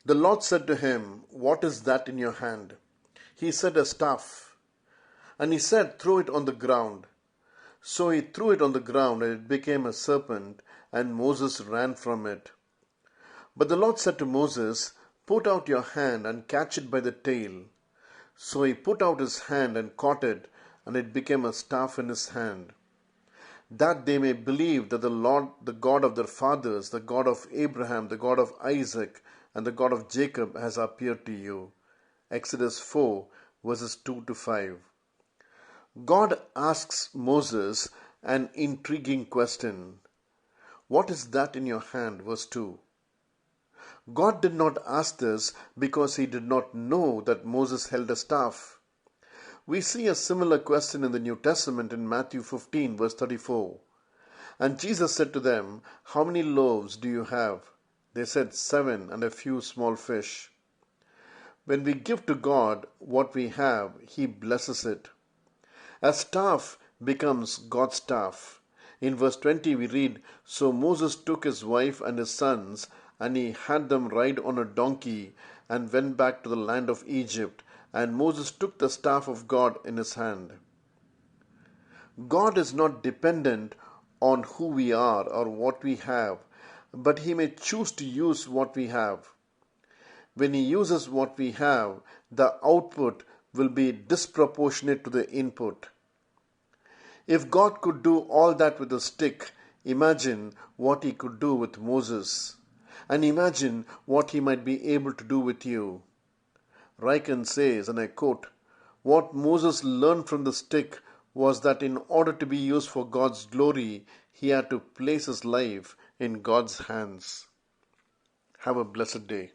The Lord said to him, "What is that in your hand?" He said, "A staff." And he said, "Throw it on the ground." So he threw it on the ground, and it became a serpent, and Moses ran from it. But the Lord said to Moses, "Put out your hand and catch it by the tail." So he put out his hand and caught it, and it became a staff in his hand, that they may believe that the Lord, the God of their fathers, the God of Abraham, the God of Isaac, and the God of Jacob, has appeared to you. Exodus 4, verses 2 to 5. God asks Moses an intriguing question. What is that in your hand? Verse 2. God did not ask this because he did not know that Moses held a staff. We see a similar question in the New Testament in Matthew 15, verse 34. And Jesus said to them, "How many loaves do you have?" They said, 7 and a few small fish. When we give to God what we have, he blesses it. A staff becomes God's staff. In verse 20 we read, "So Moses took his wife and his sons, and he had them ride on a donkey, and went back to the land of Egypt. And Moses took the staff of God in his hand." God is not dependent on who we are or what we have, but he may choose to use what we have. When he uses what we have, the output will be disproportionate to the input. If God could do all that with a stick, imagine what he could do with Moses. And imagine what he might be able to do with you. Ryken says, and I quote, "What Moses learned from the stick was that in order to be used for God's glory, he had to place his life in God's hands." Have a blessed day.